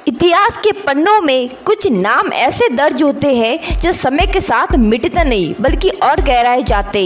इतिहास के पन्नों में कुछ नाम ऐसे दर्ज होते हैं जो समय के साथ मिटते नहीं बल्कि और गहराए जाते।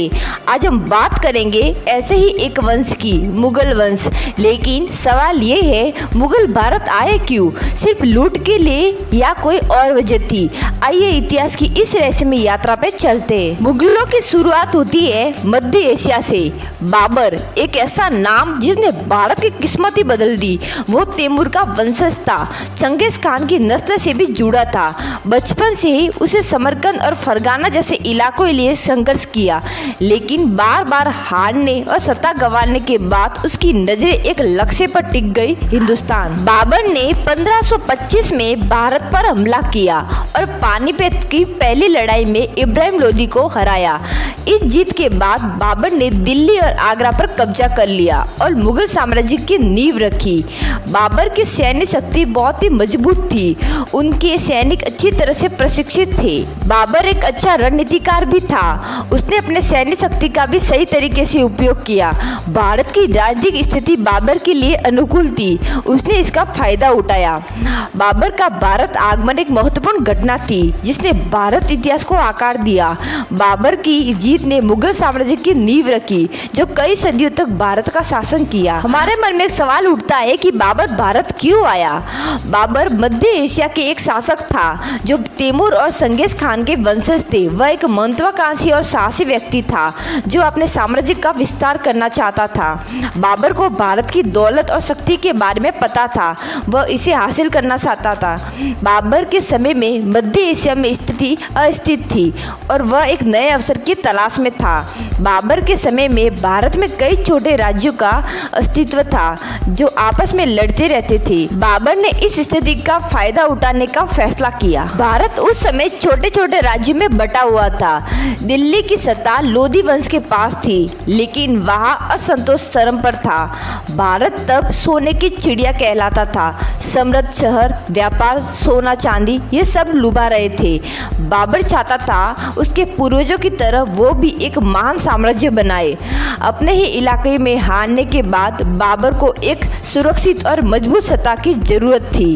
आज हम बात करेंगे ऐसे ही एक वंश की, मुगल वंश। लेकिन सवाल ये है, मुगल भारत आए क्यों? सिर्फ लूट के लिए या कोई और वजह थी? आइए इतिहास की इस रहस्यमय यात्रा पे चलते हैं। मुगलों की शुरुआत होती है मध्य एशिया से। बाबर एक ऐसा नाम जिसने भारत की किस्मत ही बदल दी। वो तैमूर का वंशज था, चंगेज खान की नस्ल से भी जुड़ा था। बचपन से ही उसे समरकंद और फरगाना जैसे इलाकों के लिए संघर्ष किया, लेकिन बार बार हारने और सत्ता गंवाने के बाद उसकी नजरें एक लक्ष्य पर टिक गई, हिंदुस्तान। बाबर ने 1525 में भारत पर हमला किया और पानीपत की पहली लड़ाई में इब्राहिम लोदी को हराया। इस जीत के बाद बाबर ने दिल्ली और आगरा पर कब्जा कर लिया और मुगल साम्राज्य की नींव रखी। बाबर की सैन्य शक्ति बहुत ही मजबूत थी। उनके सैनिक अच्छी तरह से प्रशिक्षित थे। बाबर एक अच्छा रणनीतिकार भी था। उसने अपने सैन्य शक्ति का भी सही तरीके से उपयोग किया। भारत की राजनीतिक स्थिति बाबर के लिए अनुकूल थी। उसने इसका फायदा उठाया। बाबर का भारत आगमन एक महत्वपूर्ण घटना थी जिसने भारत इतिहास को आकार दिया। बाबर की जीत ने मुगल साम्राज्य की नींव रखी जो कई सदियों तक भारत का शासन किया। हमारे मन में एक सवाल उठता है कि बाबर भारत क्यों आया? बाबर मध्य एशिया के एक शासक था जो तैमूर और चंगेज खान के वंशज थे। वह एक महत्वाकांक्षी और साहसी व्यक्ति था जो अपने साम्राज्य का विस्तार करना चाहता था। बाबर को भारत की दौलत और शक्ति के बारे में पता था। वह इसे हासिल करना चाहता था। बाबर के समय में मध्य एशिया में स्थिति अस्थिर थी और वह एक नए अवसर की तलाश में था। बाबर के समय में भारत में कई छोटे राज्यों का अस्तित्व था जो आपस में लड़ते रहते थे। बाबर ने इस स्थिति का फायदा उठाने का फैसला किया। भारत उस समय छोटे छोटे राज्यों में बटा हुआ था। दिल्ली की सत्ता लोदी वंश के पास थी, लेकिन वहाँ असंतोष चरम पर था। भारत तब सोने की चिड़िया कहलाता था। समृद्ध शहर, व्यापार, सोना चांदी, ये सब लुभा रहे थे। बाबर चाहता था उसके पूर्वजों की तरह वो भी एक महान साम्राज्य बनाए। अपने ही इलाके में हारने के बाद बाबर को एक सुरक्षित और मजबूत सत्ता की जरूरत थी।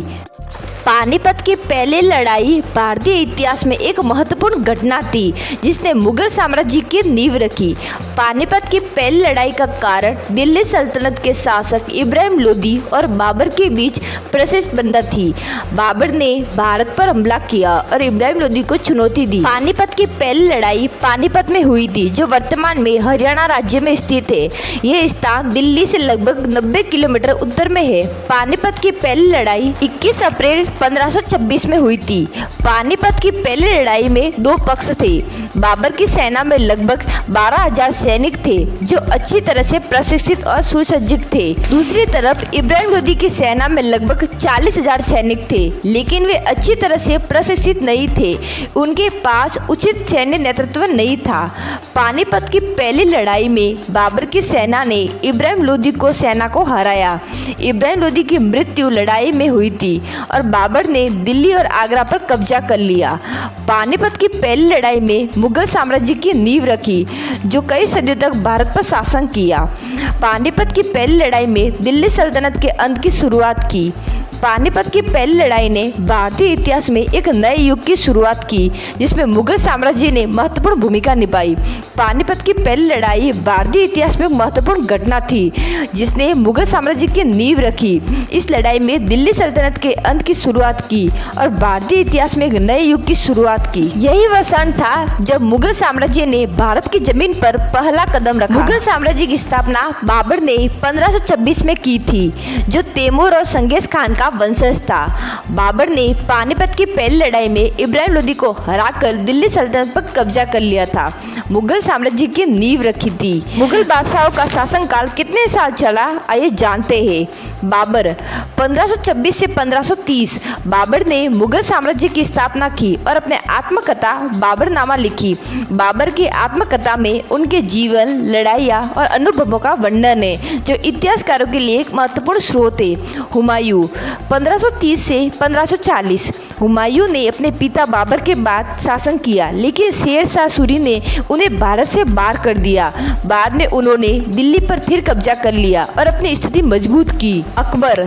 पानीपत की पहली लड़ाई भारतीय इतिहास में एक महत्वपूर्ण घटना थी जिसने मुगल साम्राज्य की नींव रखी। पानीपत की पहली लड़ाई का कारण दिल्ली सल्तनत के शासक इब्राहिम लोदी और बाबर के बीच प्रशस्त बंधन थी। बाबर ने भारत पर हमला किया और इब्राहिम लोदी को चुनौती दी। पानीपत की पहली लड़ाई पानीपत में हुई थी जो वर्तमान में हरियाणा राज्य में स्थित है। यह स्थान दिल्ली से लगभग 90 किलोमीटर उत्तर में है। पानीपत की पहली लड़ाई 21 अप्रैल 1526 में हुई थी। पानीपत की पहली लड़ाई में दो पक्ष थे। बाबर की सेना में लगभग 12,000 सैनिक थे जो अच्छी तरह से प्रशिक्षित और सुसज्जित थे। दूसरी तरफ इब्राहिम लोदी की सेना में लगभग 40,000 सैनिक थे, लेकिन वे अच्छी तरह से प्रशिक्षित नहीं थे। उनके पास उचित सैन्य नेतृत्व नहीं था। पानीपत की पहली लड़ाई में बाबर की सेना ने इब्राहिम लोदी को सेना को हराया। इब्राहिम लोदी की मृत्यु लड़ाई में हुई थी और बाबर ने दिल्ली और आगरा पर कब्जा कर लिया। पानीपत की पहली लड़ाई में मुगल साम्राज्य की नींव रखी जो कई सदियों तक भारत पर शासन किया। पानीपत की पहली लड़ाई में दिल्ली सल्तनत के अंत की शुरुआत की। पानीपत की पहली लड़ाई ने भारतीय इतिहास में एक नए युग की शुरुआत की जिसमें मुगल साम्राज्य ने महत्वपूर्ण भूमिका निभाई। पानीपत की पहली लड़ाई भारतीय इतिहास में महत्वपूर्ण घटना थी जिसने मुगल साम्राज्य की नींव रखी। इस लड़ाई में दिल्ली सल्तनत के अंत की शुरुआत की और भारतीय इतिहास में एक नए युग की शुरुआत की। यही वह क्षण था जब मुगल साम्राज्य ने भारत की जमीन पर पहला कदम रखा। मुगल साम्राज्य की स्थापना बाबर ने 1526 में की थी जो तैमूर और चंगेज खान का वंशज था। बाबर ने पानीपत की पहली लड़ाई में इब्राहिम लोदी को हराकर दिल्ली सल्तनत पर कब्जा कर लिया था। मुगल साम्राज्य की नींव रखी थी। मुगल बादशाहों का शासनकाल कितने साल चला, आइए जानते हैं। बाबर 1526 से 1530। बाबर ने मुगल साम्राज्य की स्थापना की और अपने आत्मकथा बाबरनामा लिखी। बाबर की आत्मकथा में उनके जीवन, लड़ाइयाँ और अनुभवों का वर्णन है जो इतिहासकारों के लिए एक महत्वपूर्ण स्रोत है। हुमायूं 1530 से 1540। हुमायूं ने अपने पिता बाबर के बाद शासन किया, लेकिन शेर शाह सूरी ने उन्हें भारत से बाहर कर दिया। बाद में उन्होंने दिल्ली पर फिर कब्जा कर लिया और अपनी स्थिति मजबूत की। अकबर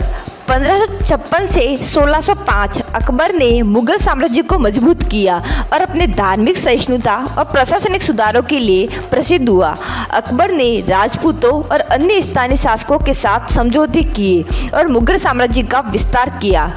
1556 से 1605 अकबर ने मुगल साम्राज्य को मजबूत किया और अपने धार्मिक सहिष्णुता और प्रशासनिक सुधारों के लिए प्रसिद्ध हुआ। अकबर ने राजपूतों और अन्य स्थानीय शासकों के साथ समझौते किए और मुगल साम्राज्य का विस्तार किया।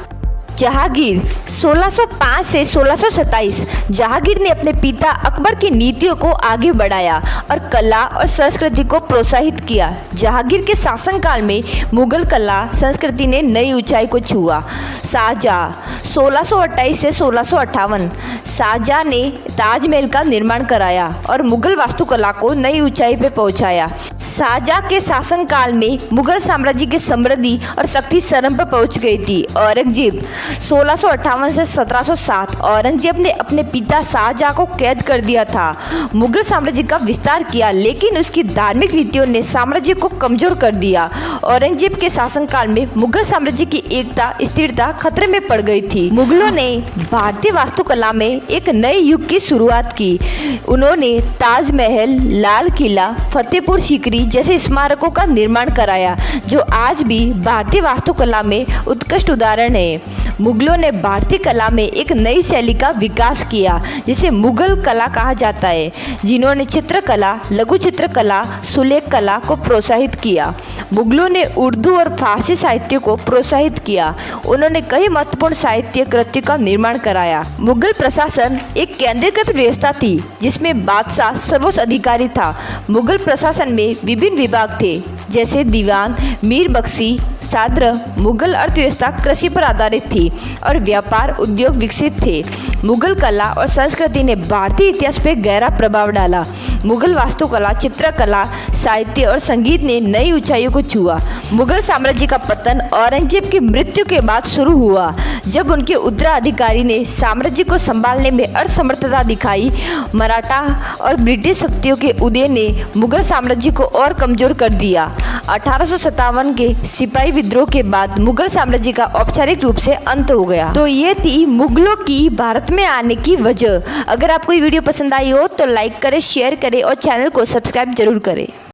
जहांगीर 1605 से 1627 जहांगीर ने अपने पिता अकबर की नीतियों को आगे बढ़ाया और कला और संस्कृति को प्रोत्साहित किया। जहांगीर के शासनकाल में मुगल कला संस्कृति ने नई ऊंचाई को छुआ। शाहजहां 1628 से 1658 शाहजहां ने ताजमहल का निर्माण कराया और मुगल वास्तुकला को नई ऊंचाई पर पहुंचाया। शाहजहां के शासनकाल में मुगल साम्राज्य की समृद्धि और शक्ति चरम पर पहुंच गई थी। औरंगजेब 1658 से 1707 औरंगजेब ने अपने पिता शाहजहां को कैद कर दिया था। मुगल साम्राज्य का विस्तार किया, लेकिन उसकी धार्मिक रीतियों ने साम्राज्य को कमजोर कर दिया। औरंगजेब के शासनकाल में मुगल साम्राज्य की एकता स्थिरता खतरे में पड़ गई थी। मुगलों ने भारतीय वास्तुकला में एक नए युग की शुरुआत की। उन्होंने ताजमहल, लाल किला, फतेहपुर सीकरी जैसे स्मारकों का निर्माण कराया, जो आज भी भारतीय वास्तुकला में उत्कृष्ट उदाहरण है। मुगलों ने भारतीय कला में एक नई शैली का विकास किया, जिसे मुगल कला कहा जाता है, जिन्होंने चित्रकला, लघु चित्रकला, सुलेख कला को प्रोत्साहित किया। मुगलों ने उर्दू और फारसी साहित्य को प्रोत्साहित किया। उन्होंने कई महत्वपूर्ण साहित्य कृतियों का निर्माण कराया। मुगल प्रशासन एक केंद्रीकृत व्यवस्था थी, जिसमें बादशाह सर्वोच्च अधिकारी था। मुगल प्रशासन में विभिन्न विभाग थे, जैसे दीवान, मीर बख्शी, साद्र। मुगल अर्थव्यवस्था कृषि पर आधारित थी और व्यापार उद्योग विकसित थे। मुगल कला और संस्कृति ने भारतीय इतिहास पर गहरा प्रभाव डाला। मुगल वास्तुकला, चित्रकला, साहित्य और संगीत ने नई ऊंचाइयों को छुआ। मुगल साम्राज्य का पतन औरंगजेब की मृत्यु के बाद शुरू हुआ, जब उनके उत्तराधिकारी ने साम्राज्य को संभालने में असमर्थता दिखाई। मराठा और ब्रिटिश शक्तियों के उदय ने मुगल साम्राज्य को और कमजोर कर दिया। 1857 के सिपाही विद्रोह के बाद मुगल साम्राज्य का औपचारिक रूप से अंत हो गया। तो ये थी मुगलों की भारत में आने की वजह। अगर आपको ये वीडियो पसंद आई हो तो लाइक करें, शेयर करें और चैनल को सब्सक्राइब जरूर करें।